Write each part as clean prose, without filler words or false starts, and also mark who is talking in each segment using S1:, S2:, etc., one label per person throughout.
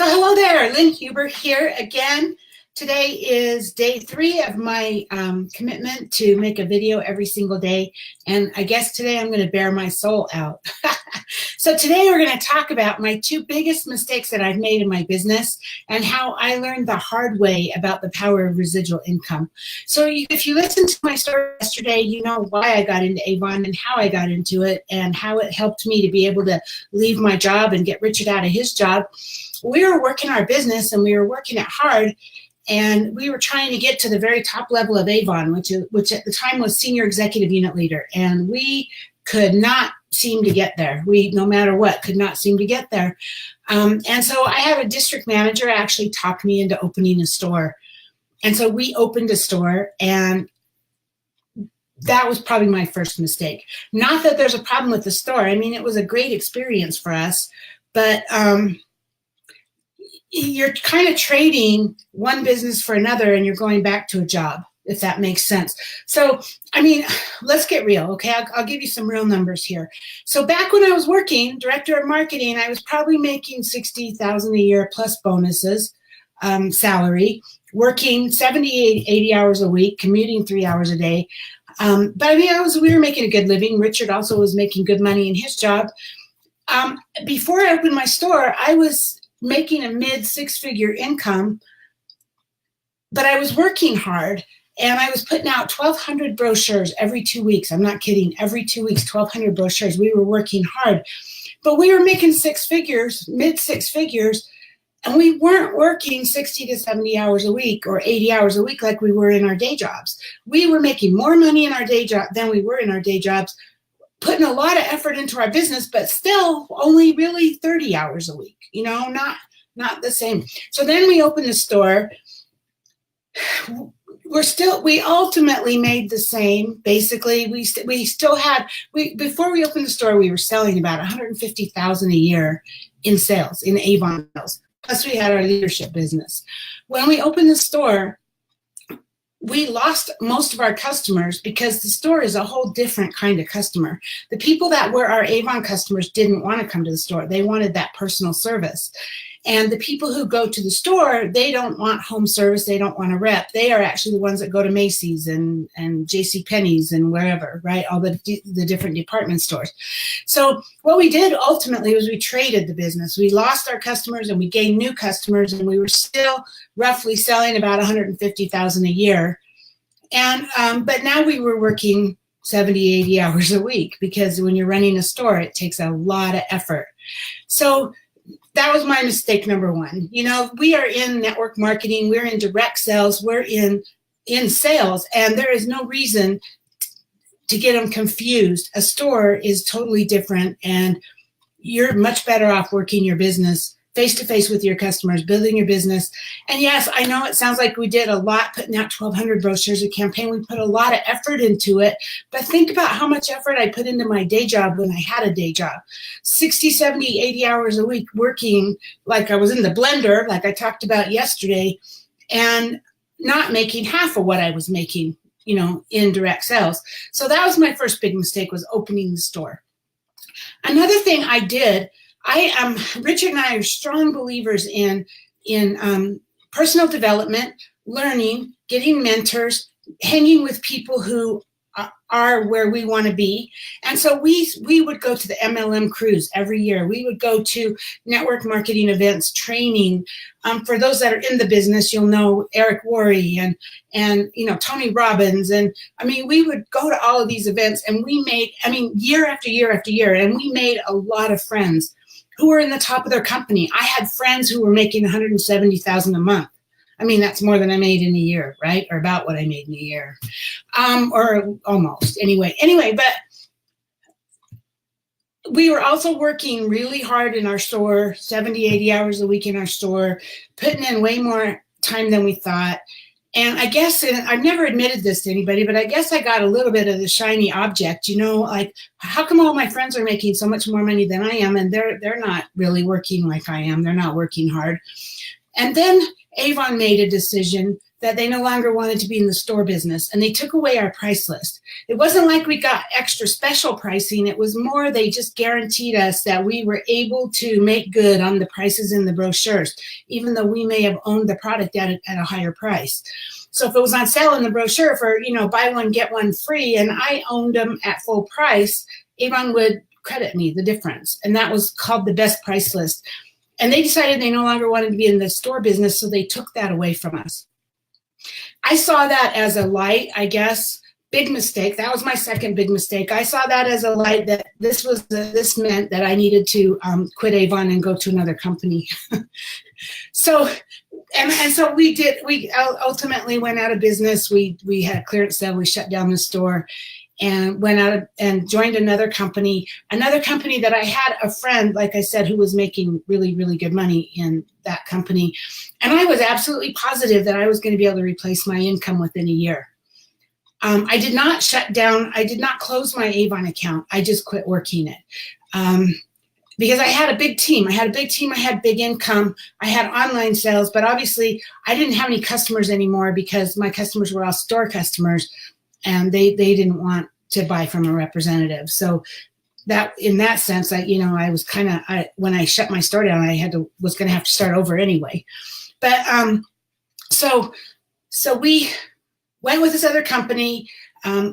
S1: So hello there, Lynn Huber here again. Today is day 3 of my commitment to make a video every single day. And I guess today I'm going to bear my soul out. So today we're going to talk about my 2 biggest mistakes that I've made in my business and how I learned the hard way about the power of residual income. So if you listened to my story yesterday, you know why I got into Avon and how I got into it and how it helped me to be able to leave my job and get Richard out of his job. We were working our business and we were working it hard. And we were trying to get to the very top level of Avon, which at the time was senior executive unit leader. And we could not seem to get there. We, no matter what, could not seem to get there. And so I had a district manager actually talk me into opening a store. And so we opened a store, and that was probably my first mistake. Not that there's a problem with the store. I mean, it was a great experience for us, but you're kind of trading one business for another, and you're going back to a job, if that makes sense. So, I mean, let's get real, okay? I'll give you some real numbers here. So back when I was working, director of marketing, I was probably making $60,000 a year plus bonuses, salary, working 70, 80 hours a week, commuting 3 hours a day. But I mean, we were making a good living. Richard also was making good money in his job. Before I opened my store, I was making a mid-6-figure income, but I was working hard, and I was putting out 1,200 brochures every 2 weeks. I'm not kidding. Every 2 weeks, 1,200 brochures. We were working hard, but we were making 6 figures, mid-6 figures, and we weren't working 60 to 70 hours a week or 80 hours a week like we were in our day jobs. We were making more money in our day job than we were in our day jobs, putting a lot of effort into our business, but still only really 30 hours a week, you know, not the same. So then we opened the store. We ultimately made the same. Basically, before we opened the store, we were selling about $150,000 a year in sales, in Avon sales. Plus we had our leadership business. When we opened the store, we lost most of our customers because the store is a whole different kind of customer. The people that were our Avon customers didn't want to come to the store. They wanted that personal service. And the people who go to the store, they don't want home service. They don't want a rep. They are actually the ones that go to Macy's and JCPenney's and wherever, right? All the different department stores. So what we did ultimately was we traded the business. We lost our customers and we gained new customers, and we were still roughly selling about $150,000 a year. And but now we were working 70, 80 hours a week, because when you're running a store, it takes a lot of effort. So that was my mistake number 1. You know, we are in network marketing, we're in direct sales, we're in sales, and there is no reason to get them confused. A store is totally different, and you're much better off working your business face-to-face with your customers, building your business. And yes, I know it sounds like we did a lot, putting out 1,200 brochures a campaign. We put a lot of effort into it, but think about how much effort I put into my day job when I had a day job. 60, 70, 80 hours a week working like I was in the blender, like I talked about yesterday, and not making half of what I was making, you know, in direct sales. So that was my first big mistake, was opening the store. Another thing I did, Richard and I are strong believers in personal development, learning, getting mentors, hanging with people who are where we want to be. And so we would go to the MLM cruise every year. We would go to network marketing events, training. For those that are in the business, you'll know Eric Worre and you know, Tony Robbins. And I mean, we would go to all of these events, and we made, I mean, year after year after year, and we made a lot of friends who were in the top of their company. I had friends who were making $170,000 a month. I mean, that's more than I made in a year, right? Or about what I made in a year, or almost. Anyway, but we were also working really hard in our store, 70, 80 hours a week in our store, putting in way more time than we thought. And I guess, and I've never admitted this to anybody, but I guess I got a little bit of the shiny object, you know, like, how come all my friends are making so much more money than I am, and they're not really working like I am. They're not working hard. And then Avon made a decision that they no longer wanted to be in the store business, and they took away our price list. It wasn't like we got extra special pricing. It was more they just guaranteed us that we were able to make good on the prices in the brochures, even though we may have owned the product at a higher price. So if it was on sale in the brochure for, buy one, get one free, and I owned them at full price, Avon would credit me the difference. And that was called the best price list. And they decided they no longer wanted to be in the store business, so they took that away from us. I saw that as a light, I guess. Big mistake. That was my second big mistake. I saw that as a light that this meant that I needed to quit Avon and go to another company. So we did. We ultimately went out of business. We had a clearance sale. We shut down the store and went out and joined another company that I had a friend, like I said, who was making really, really good money in that company. And I was absolutely positive that I was going to be able to replace my income within a year. I did not shut down. I did not close my Avon account. I just quit working it. Because I had a big team. I had big income. I had online sales, but obviously I didn't have any customers anymore because my customers were all store customers and they didn't want to buy from a representative. So that, in that sense, I was when I shut my store down, was going to have to start over anyway. But so we went with this other company.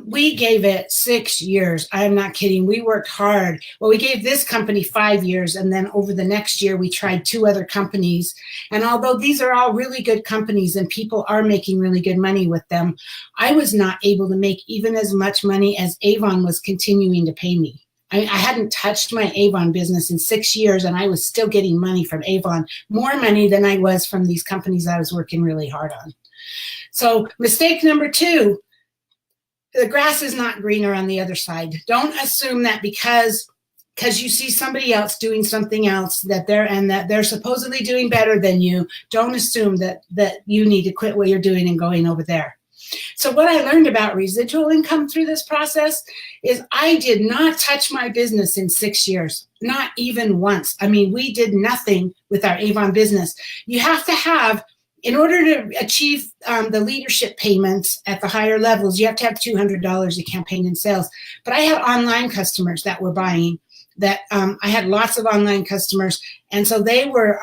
S1: We gave it 6 years. I am not kidding. We worked hard. Well, we gave this company 5 years, and then over the next year, we tried 2 other companies. And although these are all really good companies and people are making really good money with them, I was not able to make even as much money as Avon was continuing to pay me. I hadn't touched my Avon business in 6 years, and I was still getting money from Avon, more money than I was from these companies I was working really hard on. So mistake number 2, the grass is not greener on the other side. Don't assume that because you see somebody else doing something else that they're supposedly doing better than you. Don't assume that you need to quit what you're doing and going over there. So what I learned about residual income through this process is I did not touch my business in 6 years, not even once. I mean, we did nothing with our Avon business. You have to have, in order to achieve the leadership payments at the higher levels, you have to have $200 a campaign in sales. But I had online customers that were buying, that I had lots of online customers. And so they were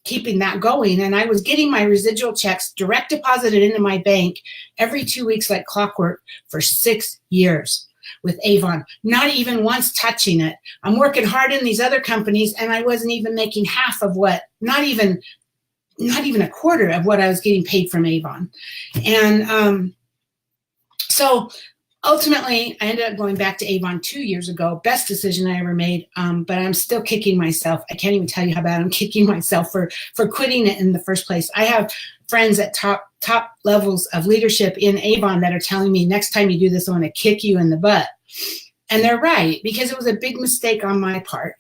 S1: keeping that going. And I was getting my residual checks direct deposited into my bank every 2 weeks like clockwork for 6 years with Avon, not even once touching it. I'm working hard in these other companies, and I wasn't even making half of what, not even a quarter of what I was getting paid from Avon. And so ultimately, I ended up going back to Avon 2 years ago. Best decision I ever made, but I'm still kicking myself. I can't even tell you how bad I'm kicking myself for quitting it in the first place. I have friends at top levels of leadership in Avon that are telling me, next time you do this, I'm going to kick you in the butt. And they're right, because it was a big mistake on my part.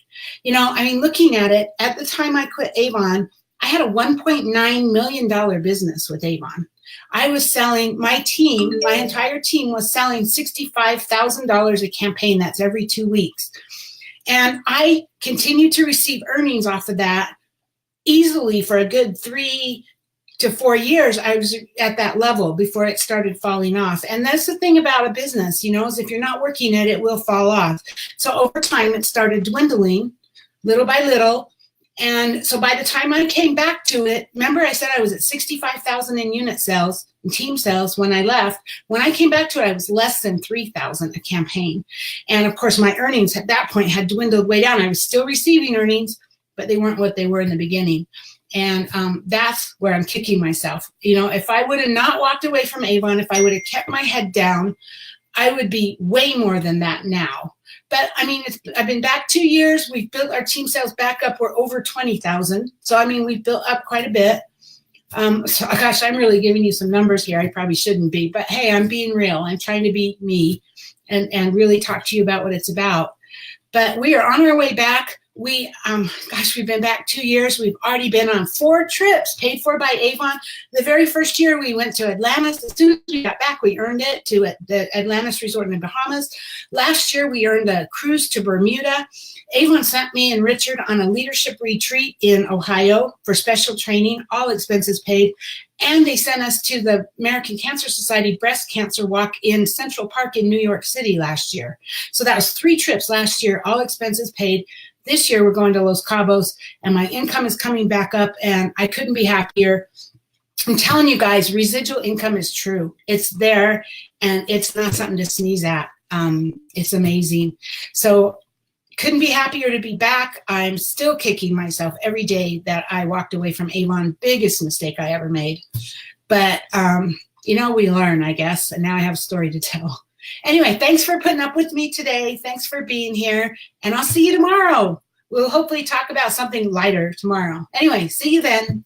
S1: Looking at it, at the time I quit Avon, I had a $1.9 million business with Avon. I was selling, my entire team was selling $65,000 a campaign. That's every 2 weeks. And I continued to receive earnings off of that easily for a good 3 to 4 years. I was at that level before it started falling off. And that's the thing about a business, is if you're not working it will fall off. So over time, it started dwindling little by little. And so by the time I came back to it, remember I said I was at 65,000 in unit sales and team sales when I left. When I came back to it, I was less than 3,000 a campaign. And of course, my earnings at that point had dwindled way down. I was still receiving earnings, but they weren't what they were in the beginning. And that's where I'm kicking myself. If I would have not walked away from Avon, if I would have kept my head down, I would be way more than that now. But I've been back 2 years. We've built our team sales back up. We're over 20,000. So, we've built up quite a bit. So gosh, I'm really giving you some numbers here. I probably shouldn't be, but hey, I'm being real. I'm trying to be me and really talk to you about what it's about. But we are on our way back. We've been back 2 years. We've already been on 4 trips paid for by Avon. The very first year we went to Atlantis. As soon as we got back, we earned it to the Atlantis Resort in the Bahamas. Last year, we earned a cruise to Bermuda. Avon sent me and Richard on a leadership retreat in Ohio for special training, all expenses paid. And they sent us to the American Cancer Society breast cancer walk in Central Park in New York City last year. So that was 3 trips last year, all expenses paid. This year we're going to Los Cabos, and my income is coming back up, and I couldn't be happier. I'm telling you guys, residual income is true. It's there, and it's not something to sneeze at. It's amazing. So couldn't be happier to be back. I'm still kicking myself every day that I walked away from Avon. Biggest mistake I ever made. But, you know, we learn, I guess, and now I have a story to tell. Anyway, thanks for putting up with me today. Thanks for being here, and I'll see you tomorrow. We'll hopefully talk about something lighter tomorrow. Anyway, see you then.